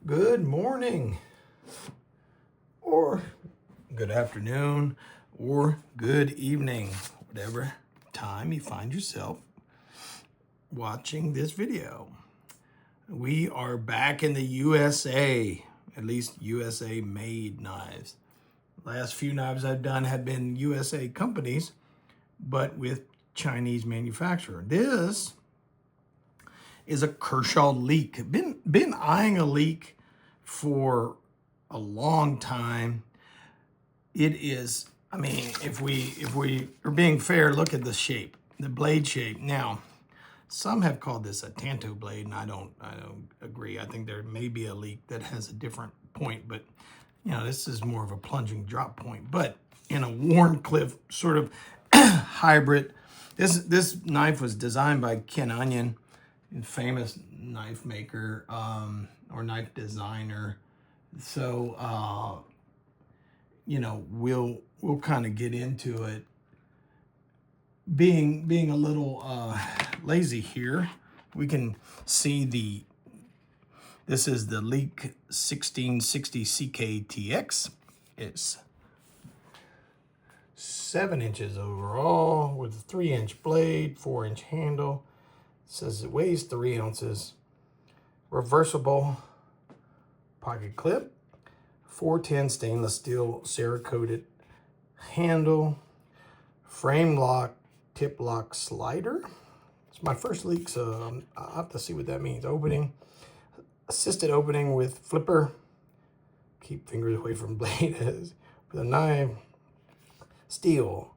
Good morning, or good afternoon, or good evening, whatever time you find yourself watching this video. We are back in the USA, at least USA made knives. Last few knives I've done have been USA companies, but with Chinese manufacturer. This is a Kershaw Leek. Been eyeing a Leek for a long time. It is, I mean, if we are being fair, look at the shape, the blade shape. Now, some have called this a Tanto blade, and I don't agree. I think there may be a Leek that has a different point, but you know, this is more of a plunging drop point. But in a Warncliffe sort of hybrid, this knife was designed by Ken Onion, famous knife maker or knife designer. So you know, we'll kind of get into it. Being a little lazy here, we can see this is the Leek 1660 CKTX. It's 7 inches overall with a 3-inch blade, 4-inch handle. It says it weighs 3 ounces. Reversible pocket clip. 410 stainless steel Cerakote handle. Frame lock, tip lock slider. It's my first Leek, so I'll have to see what that means. Opening. Assisted opening with flipper. Keep fingers away from blade with a knife. Steel.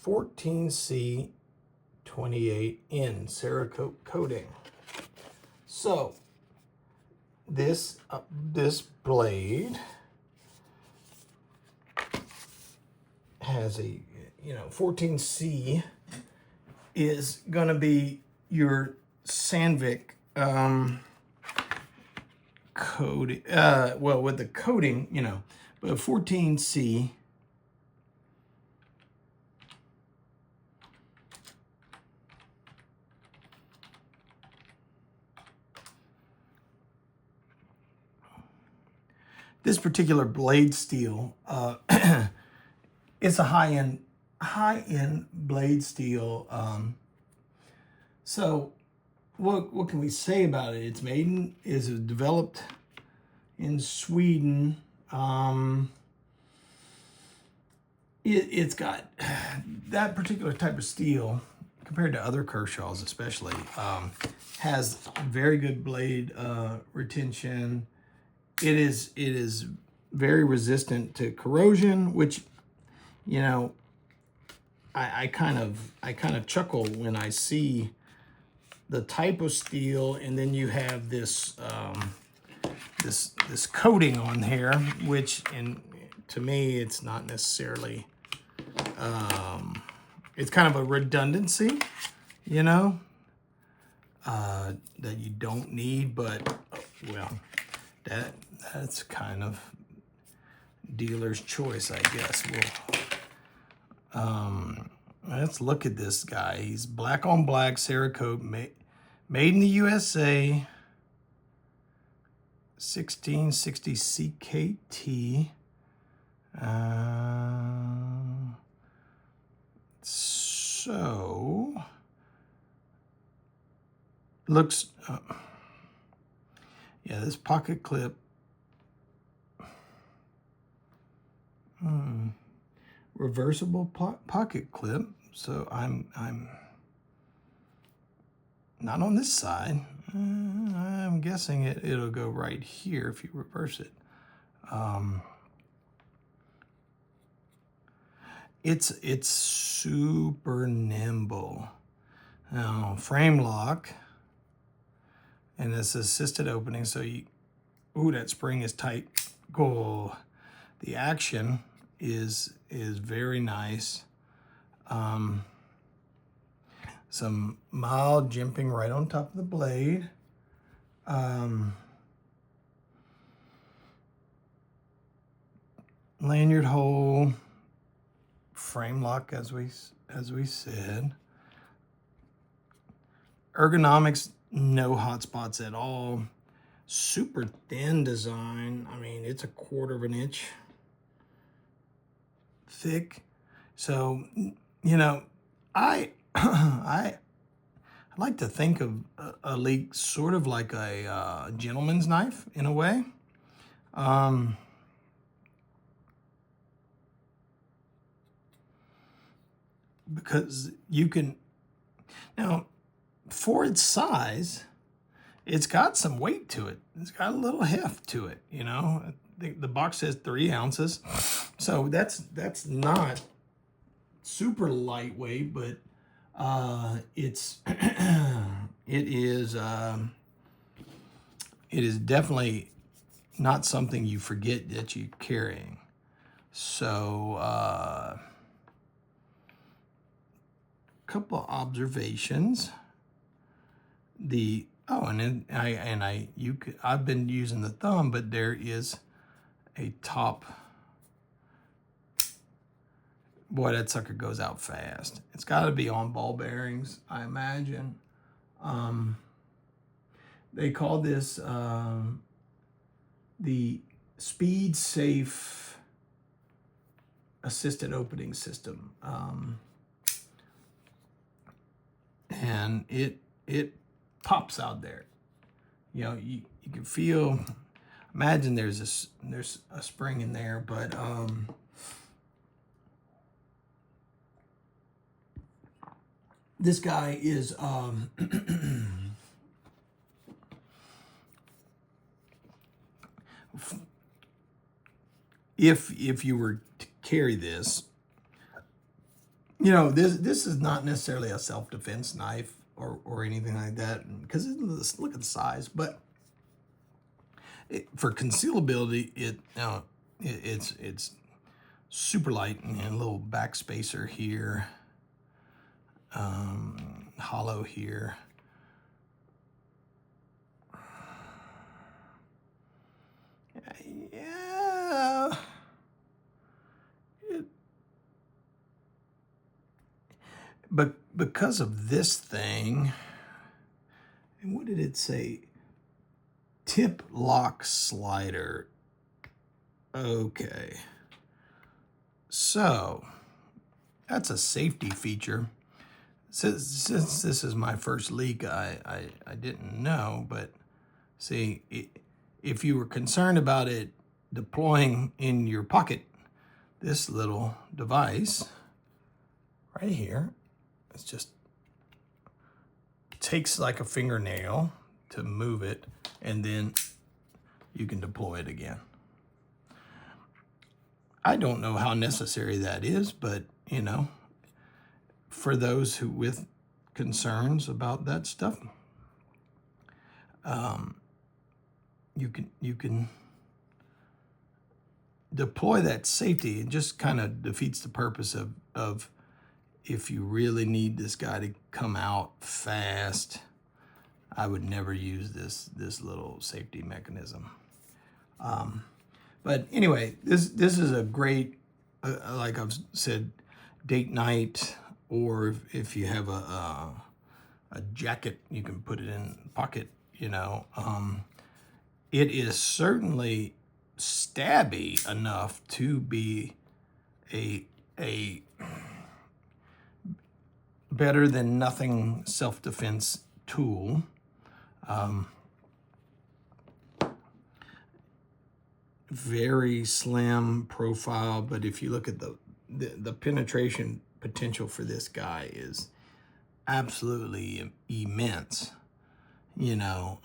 14C 28N Cerakote coating. So this blade has a 14C is gonna be your Sandvik coating. Well, with the coating, but 14C. This particular blade steel, it's a high-end blade steel. So what can we say about it? It's is developed in Sweden. It's got that particular type of steel compared to other Kershaws, especially, has very good blade retention. It is very resistant to corrosion, which, I kind of chuckle when I see the type of steel, and then you have this this coating on here, which to me it's not necessarily it's kind of a redundancy, that you don't need, but well, that's kind of dealer's choice, I guess. Let's look at this guy. He's black on black Cerakote, made in the USA, 1660 CKT. So looks, yeah, this pocket clip. Reversible pocket clip. So I'm not on this side. I'm guessing it'll go right here if you reverse it. It's super nimble. Now, frame lock, and this assisted opening. So that spring is tight. Go. The action is very nice. Some mild jimping right on top of the blade. Lanyard hole, frame lock, as we said. Ergonomics, no hot spots at all. super thin design. I mean, it's 1/4 of an inch thick. So, you know, I I like to think of a leek sort of like a gentleman's knife in a way. Because you can, now, for its size, it's got some weight to it. It's got a little heft to it, you know. The box says 3 ounces. So that's not super lightweight, but it's it is definitely not something you forget that you're carrying. So couple of observations. I've been using the thumb, but there is a top. Boy, that sucker goes out fast. It's got to be on ball bearings, I imagine. They call this the SpeedSafe assisted opening system. And it pops out there. You know, you can feel, imagine there's a spring in there, but this guy is if you were to carry this, you know, this is not necessarily a self-defense knife or anything like that, because look at the size, but for concealability, it's super light, and a little back spacer here, hollow here. Yeah. But because of this thing, and what did it say? Tip lock slider. Okay. So that's a safety feature. Since this is my first leek, I didn't know, but see, if you were concerned about it deploying in your pocket, this little device right here, it's just takes like a fingernail to move it, and then you can deploy it again. I don't know how necessary that is, but you know, for those who with concerns about that stuff, you can deploy that safety. It just kind of defeats the purpose of if you really need this guy to come out fast. I would never use this little safety mechanism. But anyway, this is a great, like I've said, date night, or if you have a jacket, you can put it in the pocket, you know. It is certainly stabby enough to be a better than nothing self-defense tool. Very slim profile, but if you look at the penetration potential for this guy is absolutely immense. You know,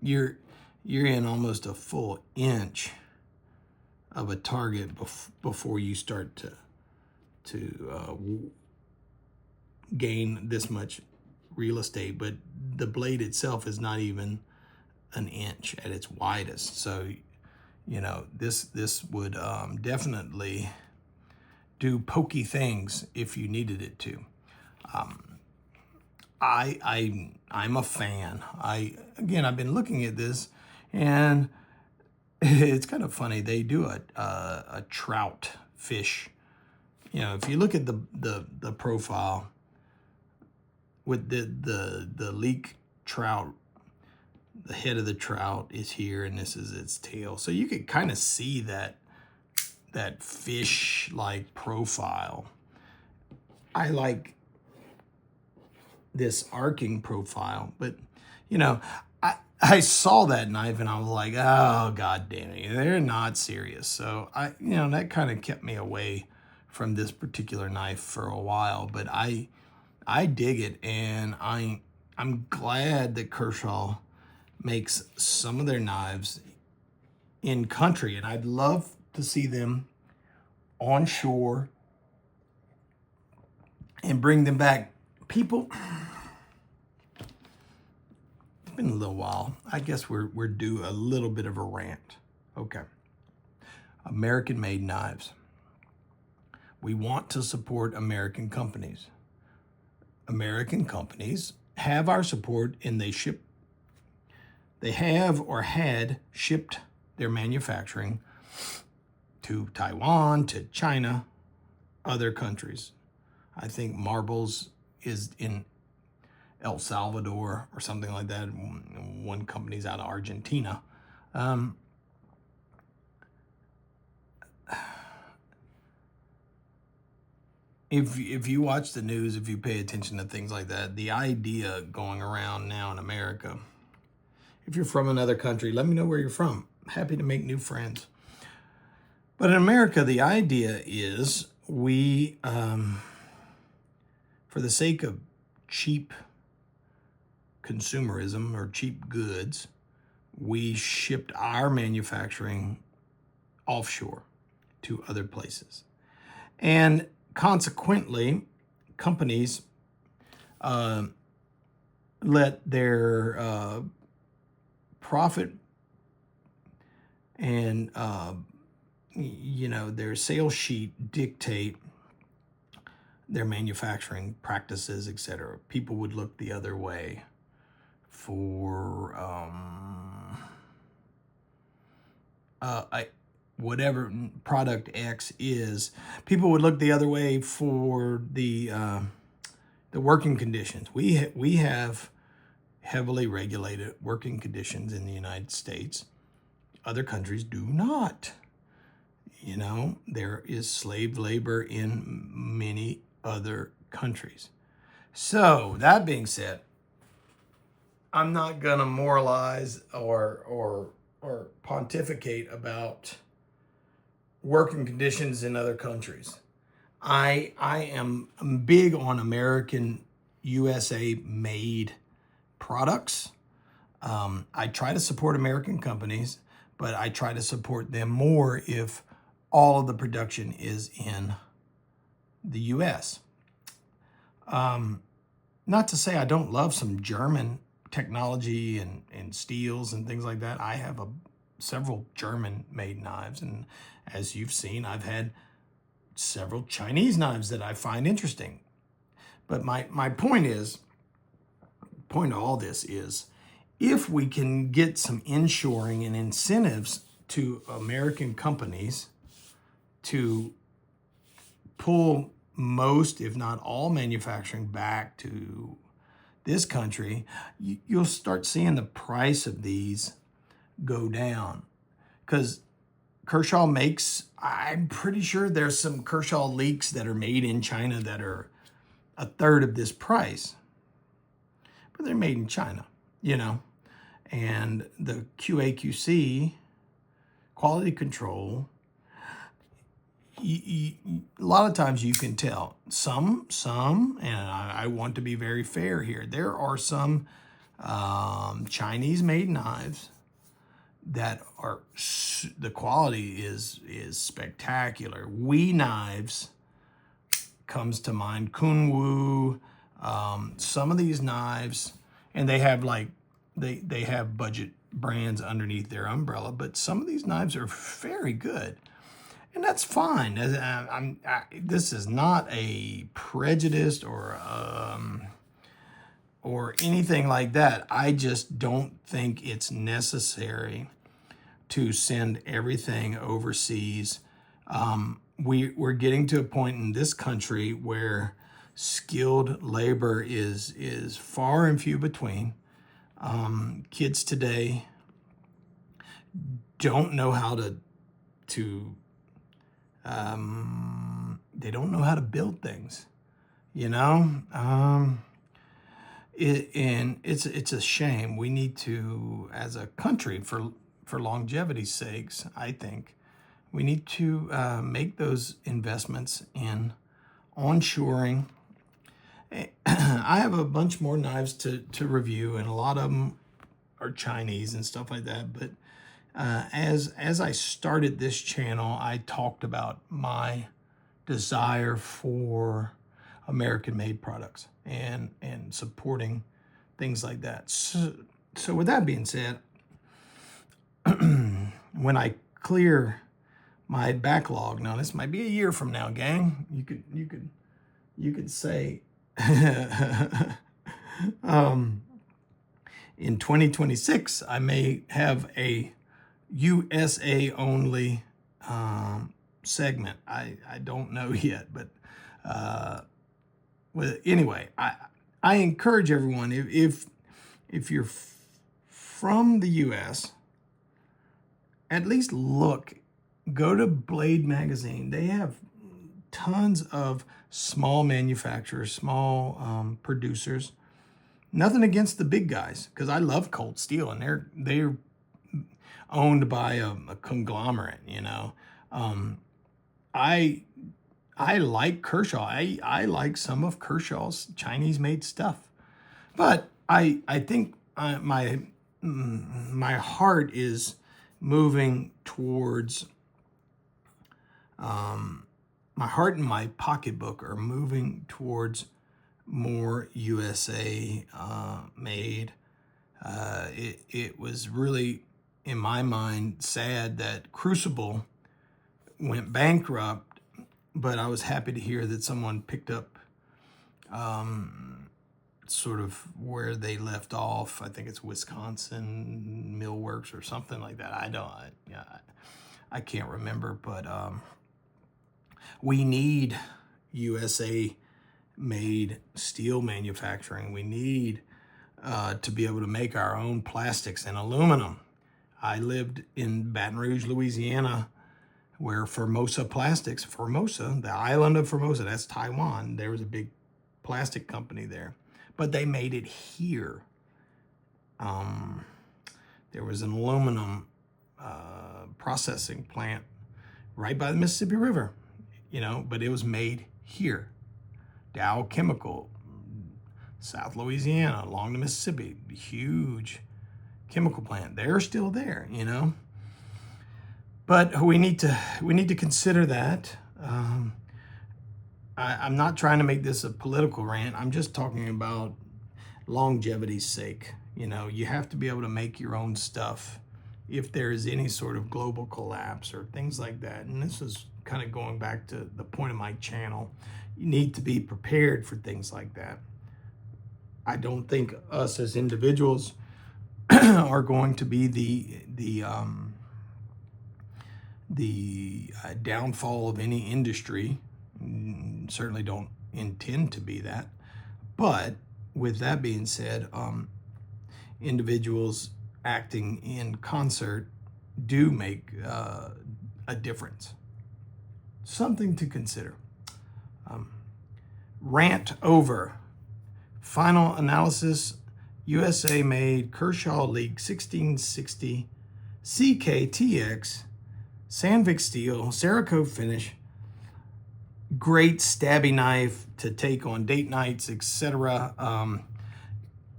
you're in almost a full inch of a target before you start to gain this much real estate, but the blade itself is not even an inch at its widest. So, you know, this would definitely do pokey things if you needed it to. I'm a fan. I've been looking at this, and it's kind of funny. They do a trout fish. You know, if you look at the profile with the leek trout, the head of the trout is here, and this is its tail. So you can kind of see that fish-like profile. I like this arcing profile, but you know, I saw that knife and I was like, oh, God damn it, they're not serious. So that kind of kept me away from this particular knife for a while, but I dig it, and I'm glad that Kershaw makes some of their knives in country, and I'd love to see them on shore and bring them back. People, it's been a little while. I guess we're due a little bit of a rant. Okay. American-made knives. We want to support American companies. American companies have our support, and they have or had shipped their manufacturing to Taiwan, to China, other countries. I think Marbles is in El Salvador or something like that. One company's out of Argentina. If you watch the news, if you pay attention to things like that, the idea going around now in America, if you're from another country, let me know where you're from. Happy to make new friends. But in America, the idea is we, for the sake of cheap consumerism or cheap goods, we shipped our manufacturing offshore to other places. And consequently, companies let their profit and their sales sheet dictate their manufacturing practices, etc. People would look the other way for whatever product X is. People would look the other way for the working conditions. We have heavily regulated working conditions in the United States. Other countries do not. There is slave labor in many other countries. So that being said, I'm not gonna moralize or pontificate about working conditions in other countries. I am big on American, USA made products. I try to support American companies, but I try to support them more if all of the production is in the US. Not to say I don't love some German technology and steels and things like that. I have several German-made knives, and as you've seen, I've had several Chinese knives that I find interesting. But my point of all this is, if we can get some inshoring and incentives to American companies to pull most, if not all, manufacturing back to this country, you'll start seeing the price of these go down. Because Kershaw makes, I'm pretty sure there's some Kershaw Leeks that are made in China that are a third of this price. But they're made in China, and the QA/QC, quality control, a lot of times you can tell. Some, and I want to be very fair here, there are some Chinese-made knives that are, the quality is spectacular. We Knives comes to mind, Kunwu, some of these knives, and they have they have budget brands underneath their umbrella, but some of these knives are very good. And that's fine. This is not a prejudice or anything like that. I just don't think it's necessary to send everything overseas. We're getting to a point in this country where skilled labor is far and few between. Kids today don't know how they don't know how to build things, you know? And it's a shame. We need to, as a country, for longevity's sakes, I think, we need to make those investments in onshoring. I have a bunch more knives to review, and a lot of them are Chinese and stuff like that. But as I started this channel, I talked about my desire for American-made products and supporting things like that. So with that being said, when I clear my backlog, now this might be a year from now, gang. You could say in 2026, I may have a USA only segment. I don't know yet, but well, anyway, I encourage everyone, if you're from the US, at least go to Blade Magazine. They have tons of small manufacturers, small producers. Nothing against the big guys, because I love Cold Steel, and they're owned by a conglomerate, you know. I like Kershaw. I like some of Kershaw's Chinese-made stuff, but I think my heart is moving towards. My heart and my pocketbook are moving towards more USA made. It was really, in my mind, sad that Crucible went bankrupt, but I was happy to hear that someone picked up sort of where they left off. I think it's Wisconsin Millworks or something like that. I can't remember, but we need USA made steel manufacturing. We need to be able to make our own plastics and aluminum. I lived in Baton Rouge, Louisiana, where Formosa Plastics, the island of Formosa, that's Taiwan, there was a big plastic company there, but they made it here. There was an aluminum processing plant right by the Mississippi River, you know, but it was made here. Dow Chemical, South Louisiana, along the Mississippi, huge chemical plant. They're still there, you know. But we need to consider that. I'm not trying to make this a political rant. I'm just talking about longevity's sake. You know, you have to be able to make your own stuff if there is any sort of global collapse or things like that. And this is kind of going back to the point of my channel. You need to be prepared for things like that. I don't think us as individuals are going to be the downfall of any industry. Certainly don't intend to be that. But with that being said, individuals acting in concert do make a difference. Something to consider. Rant over. Final analysis, USA made Kershaw Leek 1660 CKTX Sandvik steel, Cerakote finish, great stabby knife to take on date nights, etc.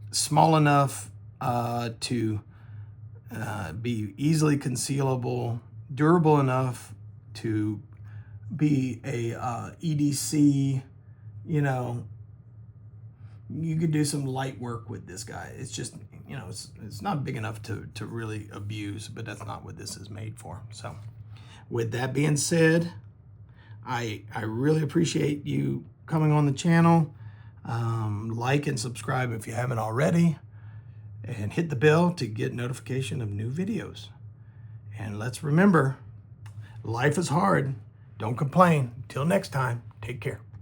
Small enough to be easily concealable, durable enough to be a EDC, you know. You could do some light work with this guy. It's just, you know, it's not big enough to really abuse, but that's not what this is made for. So with that being said, I really appreciate you coming on the channel. Like and subscribe if you haven't already, and hit the bell to get notification of new videos. And let's remember, life is hard. Don't complain. Till next time, take care.